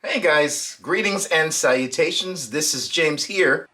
Hey guys, greetings and salutations. This is James here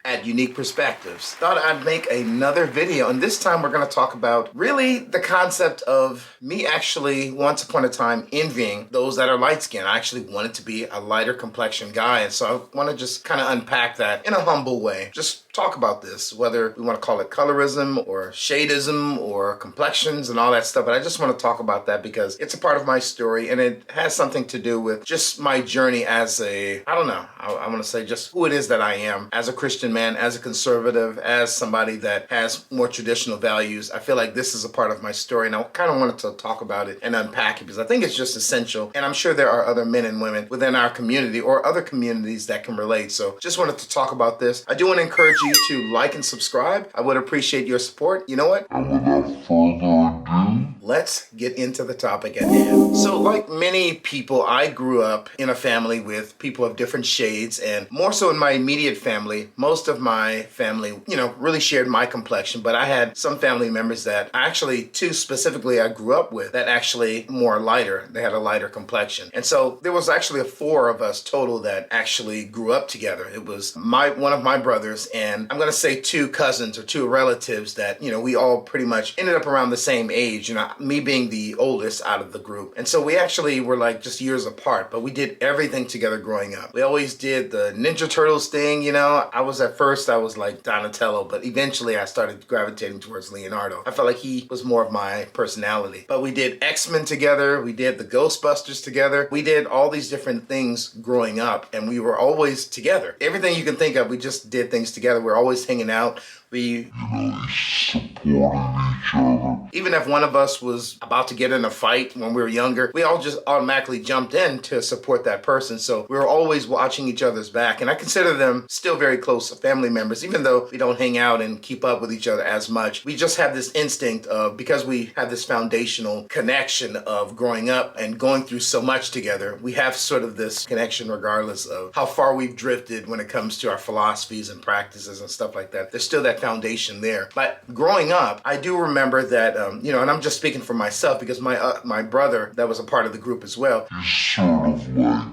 at Unique Perspectives. Thought I'd make another video, and this time we're going to talk about really the concept of me actually once upon a time envying those that are light skinned. I actually wanted to be a lighter complexion guy, and so I want to just kind of unpack that in a humble way. Just talk about this, whether we want to call it colorism or shadism or complexions and all that stuff, but I just want to talk about that because it's a part of my story and it has something to do with just my journey as I want to say just who it is that I am as a Christian man, as a conservative, as somebody that has more traditional values. I feel like this is a part of my story, and I kind of wanted to talk about it and unpack it because I think it's just essential, and I'm sure there are other men and women within our community or other communities that can relate. So just wanted to talk about this. I do want to encourage you to like and subscribe. I would appreciate your support. You know what? And without further ado, let's get into the topic at hand. So like many people, I grew up in a family with people of different shades, and more so in my immediate family, most of my family, really shared my complexion, but I had some family members that two specifically I grew up with that actually more lighter. They had a lighter complexion. And so there was actually four of us total that actually grew up together. It was one of my brothers, and I'm going to say two cousins or two relatives that, we all pretty much ended up around the same age, me being the oldest out of the group. And so we actually were like just years apart, but we did everything together growing up. We always did the Ninja Turtles thing, At first I was like Donatello, but eventually I started gravitating towards Leonardo. I felt like he was more of my personality. But we did X-Men together, we did the Ghostbusters together, we did all these different things growing up, and we were always together. Everything you can think of, we just did things together. We're always hanging out. We supported each other. Even if one of us was about to get in a fight when we were younger, we all just automatically jumped in to support that person. So we were always watching each other's back. And I consider them still very close family members, even though we don't hang out and keep up with each other as much. We just have this instinct of, because we have this foundational connection of growing up and going through so much together, we have sort of this connection regardless of how far we've drifted when it comes to our philosophies and practices and stuff like that. There's still that foundation there. But growing up, I do remember that, and I'm just speaking for myself because my brother that was a part of the group as well, sort of like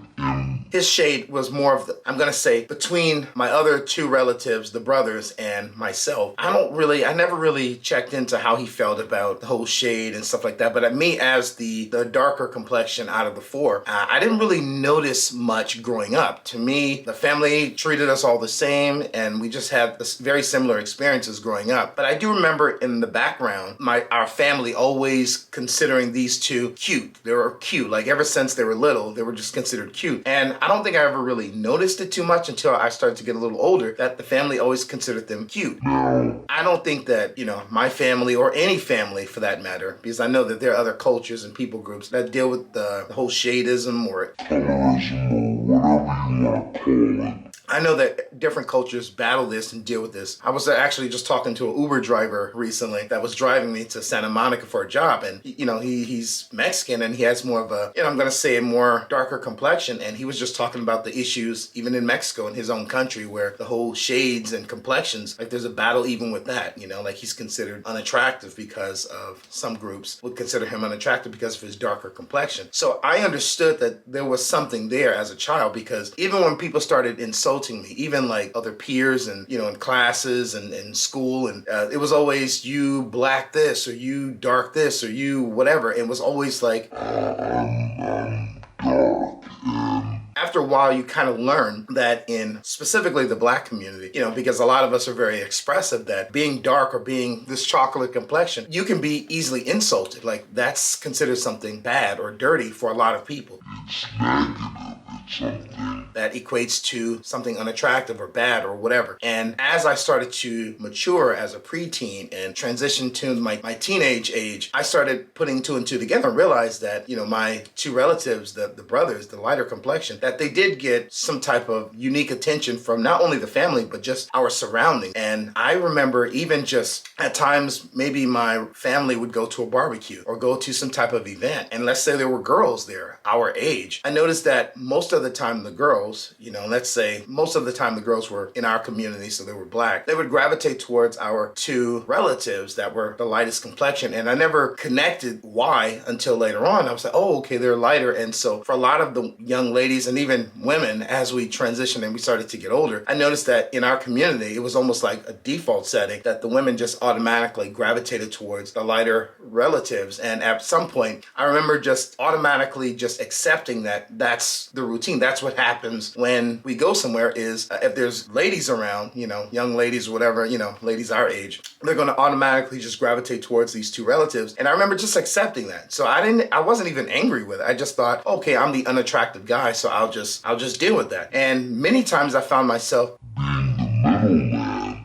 his shade was more of I'm going to say, between my other two relatives, the brothers, and myself. I never really checked into how he felt about the whole shade and stuff like that. But me as the darker complexion out of the four, I didn't really notice much growing up. To me, the family treated us all the same, and we just had this very similar experiences growing up. But I do remember in the background, our family always considering these two cute. They were cute. Like ever since they were little, they were just considered cute. And I don't think I ever really noticed it too much until I started to get a little older, that the family always considered them cute. I don't think that, my family or any family for that matter, because I know that there are other cultures and people groups that deal with the whole shadism or colorism or whatever you want to call it. I know that different cultures battle this and deal with this. I was actually just talking to an Uber driver recently that was driving me to Santa Monica for a job, and he's Mexican and he has more of a, I'm going to say a more darker complexion, and he was just talking about the issues even in Mexico in his own country where the whole shades and complexions, like there's a battle even with that, like he's considered unattractive because of some groups would consider him unattractive because of his darker complexion. So I understood that there was something there as a child, because even when people started insulting me, even like other peers and in classes and in school, and it was always you black this or you dark this or you whatever. It was always like after a while, you kind of learn that in specifically the black community, because a lot of us are very expressive, that being dark or being this chocolate complexion, you can be easily insulted. Like that's considered something bad or dirty for a lot of people. It's negative. It's something that equates to something unattractive or bad or whatever. And as I started to mature as a preteen and transition to my teenage age, I started putting two and two together and realized that, my two relatives, the brothers, the lighter complexion, that they did get some type of unique attention from not only the family, but just our surroundings. And I remember even just at times, maybe my family would go to a barbecue or go to some type of event. And let's say there were girls there, our age. I noticed that most of the time the girls, let's say most of the time the girls were in our community, so they were black, they would gravitate towards our two relatives that were the lightest complexion. And I never connected why until later on. I was like, oh, okay, they're lighter. And so for a lot of the young ladies and even women, as we transitioned and we started to get older, I noticed that in our community, it was almost like a default setting that the women just automatically gravitated towards the lighter relatives. And at some point, I remember just automatically just accepting that that's the routine. That's what happens when we go somewhere is if there's ladies around, young ladies or whatever, ladies our age, they're going to automatically just gravitate towards these two relatives. And I remember just accepting that. So I wasn't even angry with it. I just thought, okay, I'm the unattractive guy, so I'll just deal with that. And many times I found myself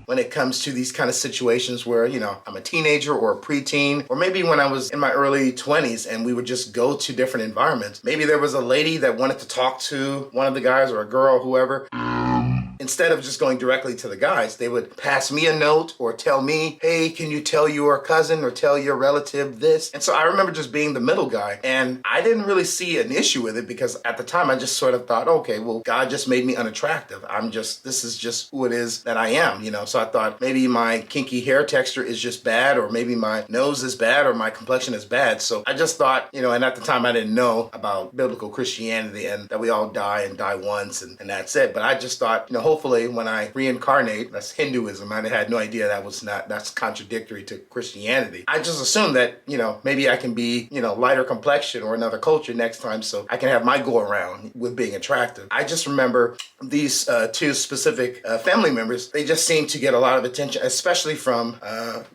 when it comes to these kind of situations where, I'm a teenager or a preteen, or maybe when I was in my early 20s and we would just go to different environments. Maybe there was a lady that wanted to talk to one of the guys or a girl, whoever. Instead of just going directly to the guys, they would pass me a note or tell me, hey, can you tell your cousin or tell your relative this? And so I remember just being the middle guy. And I didn't really see an issue with it because at the time I just sort of thought, okay, well, God just made me unattractive. This is just who it is that I am, So I thought maybe my kinky hair texture is just bad, or maybe my nose is bad, or my complexion is bad. So I just thought, and at the time I didn't know about biblical Christianity and that we all die and die once and that's it. But I just thought, hopefully when I reincarnate, that's Hinduism. I had no idea that's contradictory to Christianity. I just assumed that, maybe I can be, lighter complexion or another culture next time so I can have my go around with being attractive. I just remember these two specific family members, they just seemed to get a lot of attention, especially from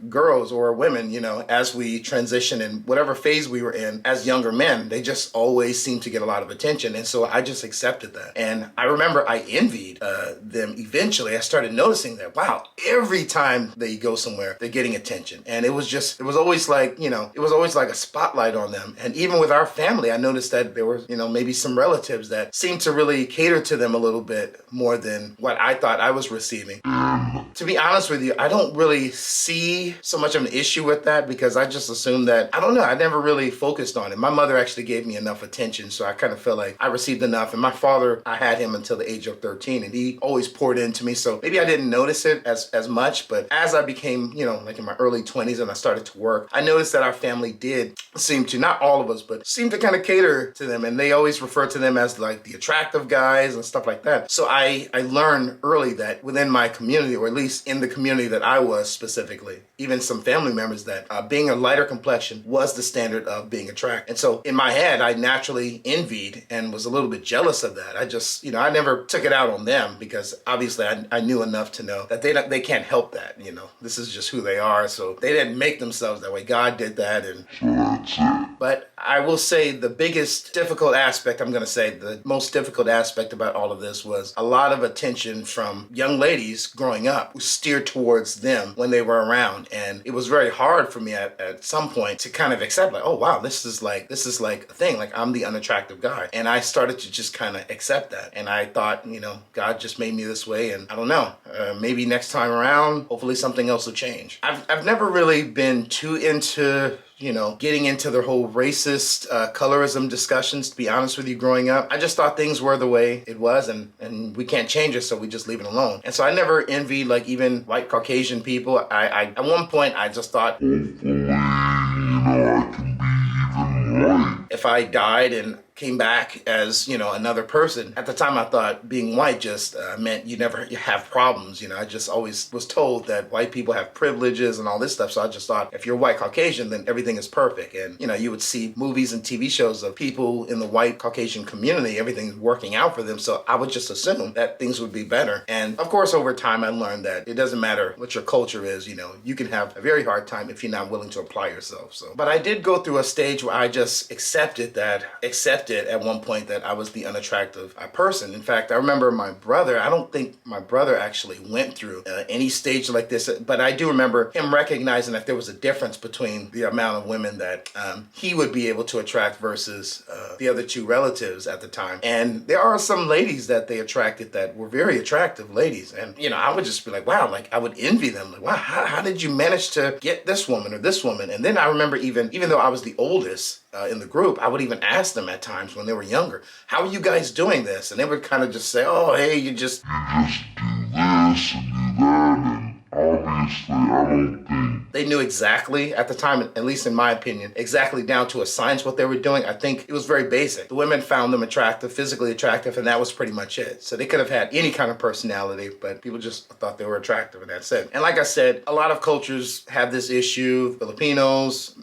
girls or women, as we transition in whatever phase we were in as younger men. They just always seemed to get a lot of attention. And so I just accepted that. And I remember I envied them eventually. I started noticing that, wow, every time they go somewhere, they're getting attention. And it was always like, it was always like a spotlight on them. And even with our family, I noticed that there were, maybe some relatives that seemed to really cater to them a little bit more than what I thought I was receiving. To be honest with you, I don't really see so much of an issue with that because I just assumed that, I don't know, I never really focused on it. My mother actually gave me enough attention, so I kind of feel like I received enough. And my father, I had him until the age of 13, and he always poured into me. So maybe I didn't notice it as much, but as I became, like in my early 20s and I started to work, I noticed that our family did seem to, not all of us, but seem to kind of cater to them. And they always refer to them as like the attractive guys and stuff like that. So I learned early that within my community, or at least in the community that I was specifically, even some family members, that being a lighter complexion was the standard of being attractive. And so in my head, I naturally envied and was a little bit jealous of that. I just, I never took it out on them because obviously I knew enough to know that they can't help that. This is just who they are. So they didn't make themselves that way. God did that. But I will say the biggest difficult aspect, the most difficult aspect about all of this was a lot of attention from young ladies growing up who steered towards them when they were around. And it was very hard for me at some point to kind of accept, like, oh wow, this is like a thing, like I'm the unattractive guy. And I started to just kind of accept that. And I thought, God just made me this way, and I don't know, maybe next time around, hopefully something else will change. I've never really been too into getting into the whole racist colorism discussions, to be honest with you, growing up. I just thought things were the way it was, and we can't change it, so we just leave it alone. And so I never envied like even white Caucasian people. I at one point I just thought, hopefully, I can be even white. If I died and came back as, another person. At the time, I thought being white just meant you have problems. I just always was told that white people have privileges and all this stuff. So I just thought if you're white Caucasian, then everything is perfect. And, you would see movies and TV shows of people in the white Caucasian community, everything's working out for them. So I would just assume that things would be better. And of course, over time, I learned that it doesn't matter what your culture is. You can have a very hard time if you're not willing to apply yourself. So, but I did go through a stage where I just accepted at one point that I was the unattractive person. In fact, I remember my brother, I don't think my brother actually went through any stage like this, but I do remember him recognizing that there was a difference between the amount of women that he would be able to attract versus the other two relatives at the time. And there are some ladies that they attracted that were very attractive ladies. And, I would just be like, wow, like I would envy them. Like, wow, how did you manage to get this woman or this woman? And then I remember even though I was the oldest, in the group, I would even ask them at times when they were younger, how are you guys doing this? And they would kind of just say, oh, hey, you just do this and do that, and obviously I don't think they knew exactly at the time, at least in my opinion, exactly down to a science what they were doing. I think it was very basic. The women found them attractive, physically attractive, and that was pretty much it. So they could have had any kind of personality, but people just thought they were attractive, and that's it. And like I said, a lot of cultures have this issue. Filipinos,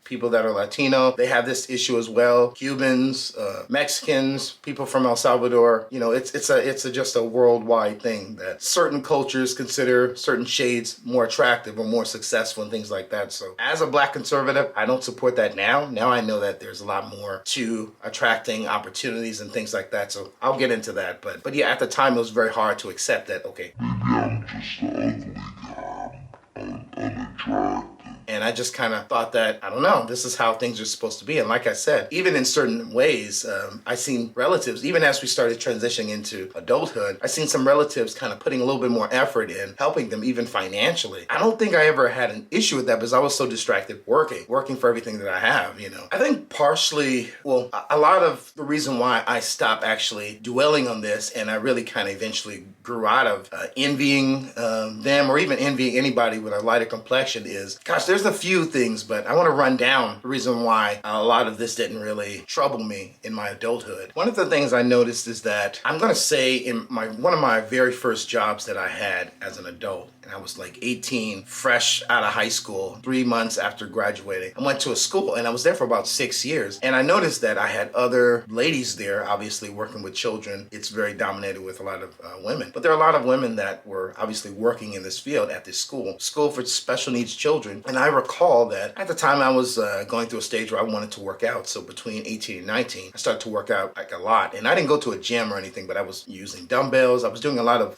people that are Latino, they have this issue as well. Cubans, Mexicans, people from El Salvador. You know, it's just a worldwide thing that certain cultures consider certain shades more attractive or more successful and things like that. So as a Black conservative, I don't support that now. Now I know that there's a lot more to attracting opportunities and things like that. So I'll get into that. But yeah, at the time it was very hard to accept that, okay, maybe I'm just an ugly guy. I'm unattractive. And I just kind of thought that, I don't know, this is how things are supposed to be. And like I said, even in certain ways, I seen relatives, even as we started transitioning into adulthood, I seen some relatives kind of putting a little bit more effort in helping them even financially. I don't think I ever had an issue with that because I was so distracted working for everything that I have, you know. I think partially, well, a lot of the reason why I stopped actually dwelling on this and I really kind of eventually grew out of envying them or even envying anybody with a lighter complexion is, gosh, there's a few things, but I want to run down the reason why a lot of this didn't really trouble me in my adulthood. One of the things I noticed is that I'm going to say in one of my very first jobs that I had as an adult, and I was like 18, fresh out of high school, 3 months after graduating. I went to a school and I was there for about 6 years. And I noticed that I had other ladies there, obviously working with children. It's very dominated with a lot of women. But there are a lot of women that were obviously working in this field at this school for special needs children. And I recall that at the time I was going through a stage where I wanted to work out. So between 18 and 19, I started to work out like a lot. And I didn't go to a gym or anything, but I was using dumbbells. I was doing a lot of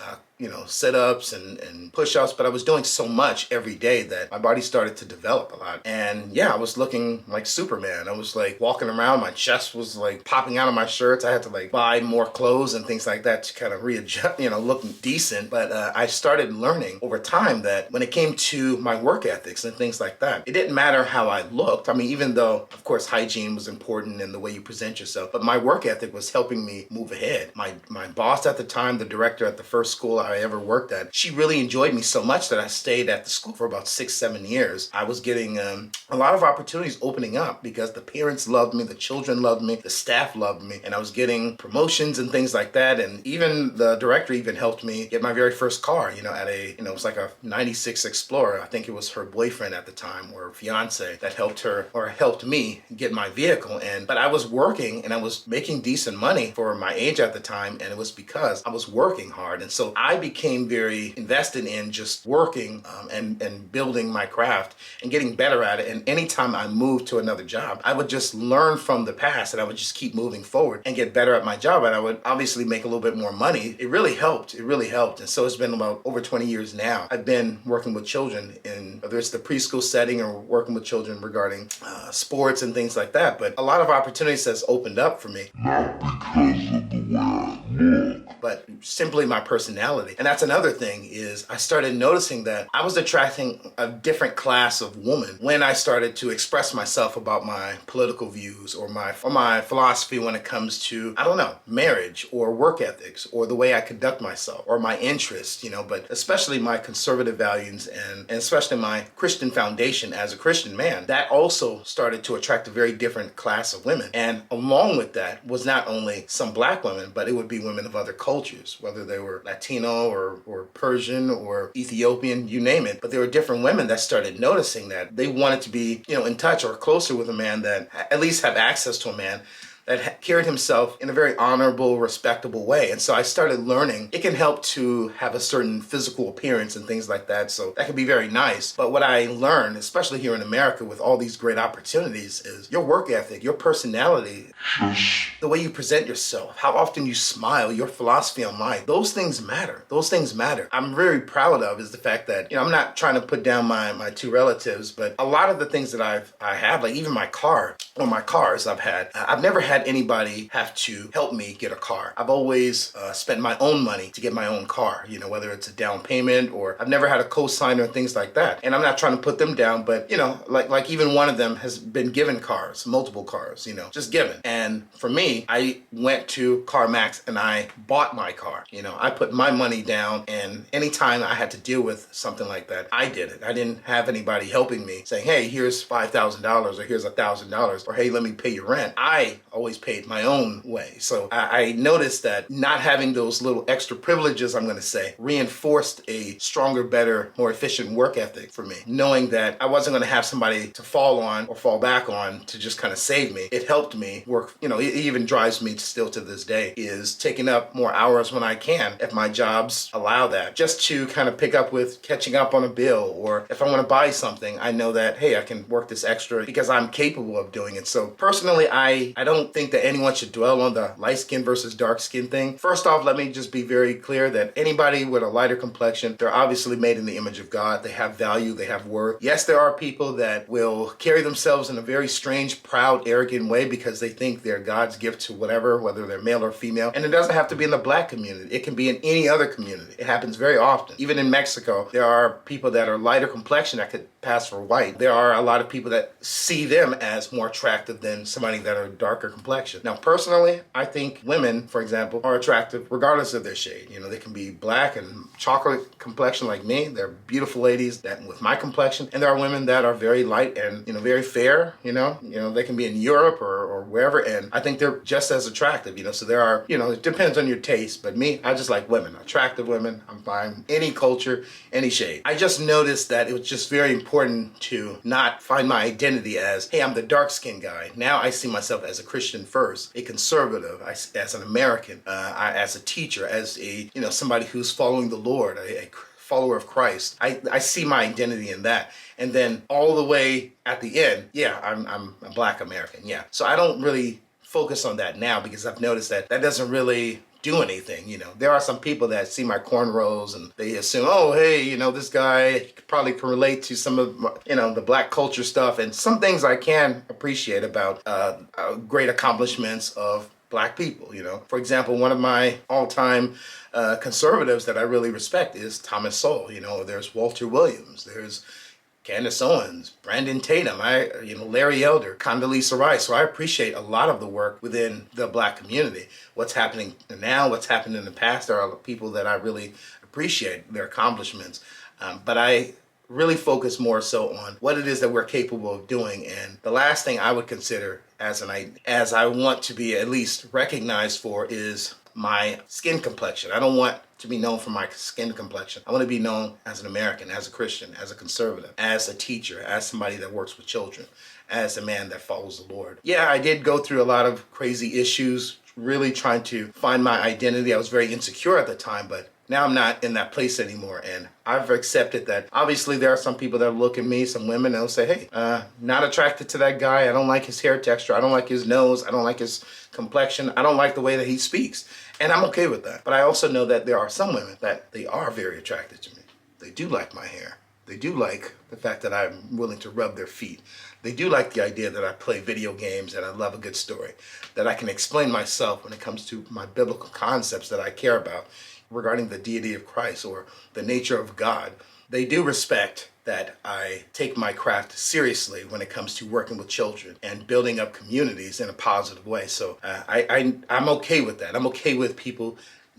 sit-ups and push-ups, but I was doing so much every day that my body started to develop a lot. And yeah, I was looking like Superman. I was like walking around, my chest was like popping out of my shirts. I had to like buy more clothes and things like that to kind of readjust, looking decent. But I started learning over time that when it came to my work ethics and things like that, it didn't matter how I looked. I mean, even though, of course, hygiene was important in the way you present yourself, but my work ethic was helping me move ahead. My boss at the time, the director at the first school I ever worked at, she really enjoyed me so much that I stayed at the school for about 6-7 years. I was getting a lot of opportunities opening up because the parents loved me, the children loved me, the staff loved me, and I was getting promotions and things like that. And even the director even helped me get my very first car, at it was like a 96 Explorer. I think it was her boyfriend at the time or fiance that helped me get my vehicle. But I was working and I was making decent money for my age at the time, and it was because I was working hard. And so I became very invested in just working and building my craft and getting better at it. And anytime I moved to another job, I would just learn from the past and I would just keep moving forward and get better at my job. And I would obviously make a little bit more money. It really helped. It really helped. And so it's been about over 20 years now. I've been working with children in whether it's the preschool setting or working with children regarding sports and things like that. But a lot of opportunities has opened up for me. Not because of the way I look, but simply my personality. And that's another thing is I started noticing that I was attracting a different class of woman when I started to express myself about my political views or my philosophy when it comes to, marriage or work ethics or the way I conduct myself or my interests, but especially my conservative values and especially my Christian foundation as a Christian man. That also started to attract a very different class of women. And along with that was not only some Black women, but it would be women of other cultures, whether they were Latino or Persian or Ethiopian, you name it. But there were different women that started noticing that they wanted to be, in touch or closer with a man, that at least have access to a man that carried himself in a very honorable, respectable way. And so I started learning it can help to have a certain physical appearance and things like that. So that can be very nice. But what I learned, especially here in America with all these great opportunities, is your work ethic, your personality, the way you present yourself, how often you smile, your philosophy on life. Those things matter. Those things matter. I'm very proud of is the fact that, I'm not trying to put down my two relatives, but a lot of the things that I have, like even my car, or my cars I've never had anybody have to help me get a car. I've always spent my own money to get my own car, you know, whether it's a down payment or I've never had a co-signer and things like that. And I'm not trying to put them down, but you know, like even one of them has been given cars, multiple cars, you know, just given. And for me, I went to CarMax and I bought my car. You know, I put my money down, and anytime I had to deal with something like that, I did it. I didn't have anybody helping me saying, hey, here's $5,000 or here's $1,000 or hey, let me pay your rent. I always paid my own way. So I noticed that not having those little extra privileges, I'm going to say, reinforced a stronger, better, more efficient work ethic for me. Knowing that I wasn't going to have somebody to fall on or fall back on to just kind of save me. It helped me work. You know, it even drives me still to this day, is taking up more hours when I can, if my jobs allow that, just to kind of pick up with catching up on a bill, or if I want to buy something, I know that, hey, I can work this extra because I'm capable of doing it. So personally, I don't think that anyone should dwell on the light skin versus dark skin thing. First off, let me just be very clear that anybody with a lighter complexion, they're obviously made in the image of God. They have value, they have worth. Yes, there are people that will carry themselves in a very strange, proud, arrogant way because they think they're God's gift to whatever, whether they're male or female. And it doesn't have to be in the black community. It can be in any other community. It happens very often. Even in Mexico, there are people that are lighter complexion that could pass for white. There are a lot of people that see them as more attractive than somebody that are darker complexion. Now, personally, I think women, for example, are attractive regardless of their shade. You know, they can be black and chocolate complexion like me. They're beautiful ladies that with my complexion. And there are women that are very light and, you know, very fair, you know, they can be in Europe or wherever. And I think they're just as attractive, you know, so there are, you know, it depends on your taste. But me, I just like women, attractive women. I'm fine. Any culture, any shade. I just noticed that it was just very important to not find my identity as, hey, I'm the dark-skinned guy. Now I see myself as a Christian first, a conservative, as an American, as a teacher, as a, you know, somebody who's following the Lord, a follower of Christ. I see my identity in that. And then all the way at the end, yeah, I'm a black American, yeah. So I don't really focus on that now because I've noticed that doesn't really do anything, you know. There are some people that see my cornrows and they assume, oh, hey, you know, this guy probably can relate to some of, you know, the black culture stuff, and some things I can appreciate about great accomplishments of black people, you know. For example, one of my all-time conservatives that I really respect is Thomas Sowell. You know, there's Walter Williams, there's Candace Owens, Brandon Tatum, Larry Elder, Condoleezza Rice. So I appreciate a lot of the work within the black community. What's happening now, what's happened in the past, there are people that I really appreciate their accomplishments. But I really focus more so on what it is that we're capable of doing. And the last thing I would consider as I want to be at least recognized for is my skin complexion. I don't want to be known for my skin complexion. I want to be known as an American, as a Christian, as a conservative, as a teacher, as somebody that works with children, as a man that follows the Lord. Yeah, I did go through a lot of crazy issues, really trying to find my identity. I was very insecure at the time, but now I'm not in that place anymore, and I've accepted that. Obviously, there are some people that look at me, some women, they'll say, hey, not attracted to that guy. I don't like his hair texture. I don't like his nose. I don't like his complexion. I don't like the way that he speaks. And I'm okay with that. But I also know that there are some women that they are very attracted to me. They do like my hair. They do like the fact that I'm willing to rub their feet. They do like the idea that I play video games and I love a good story, that I can explain myself when it comes to my biblical concepts that I care about regarding the deity of Christ or the nature of God. They do respect that I take my craft seriously when it comes to working with children and building up communities in a positive way. So I'm okay with that. I'm okay with people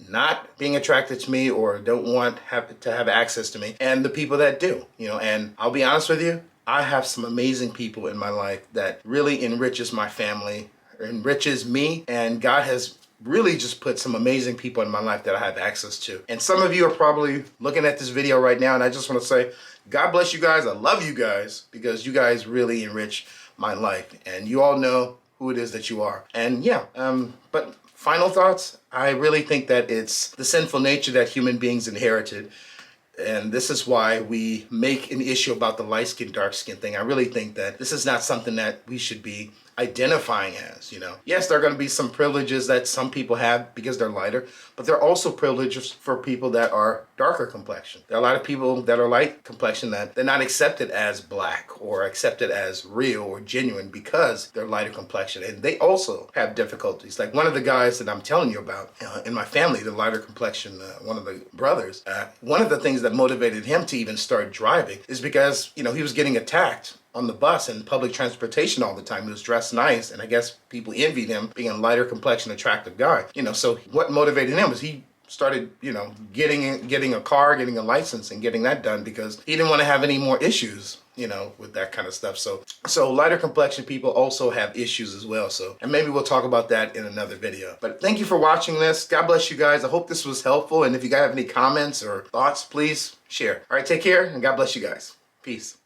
not being attracted to me or don't want to have access to me, and the people that do, you know. And I'll be honest with you, I have some amazing people in my life that really enriches my family, enriches me, and God has really just put some amazing people in my life that I have access to. And some of you are probably looking at this video right now, and I just want to say, God bless you guys. I love you guys because you guys really enrich my life, and you all know who it is that you are. And yeah, but final thoughts, I really think that it's the sinful nature that human beings inherited. And this is why we make an issue about the light skin, dark skin thing. I really think that this is not something that we should be identifying as, you know. Yes, there are going to be some privileges that some people have because they're lighter, but there are also privileges for people that are darker complexion. There are a lot of people that are light complexion that they're not accepted as black or accepted as real or genuine because they're lighter complexion, and they also have difficulties. Like one of the guys that I'm telling you about in my family, the lighter complexion, one of the brothers, one of the things that motivated him to even start driving is because, you know, he was getting attacked on the bus and public transportation all the time. He was dressed nice, and I guess people envied him being a lighter complexion, attractive guy. You know, so what motivated him was he started, you know, getting a car, getting a license, and getting that done because he didn't want to have any more issues, you know, with that kind of stuff. So lighter complexion people also have issues as well. So, and maybe we'll talk about that in another video. But thank you for watching this. God bless you guys. I hope this was helpful. And if you guys have any comments or thoughts, please share. All right, take care, and God bless you guys. Peace.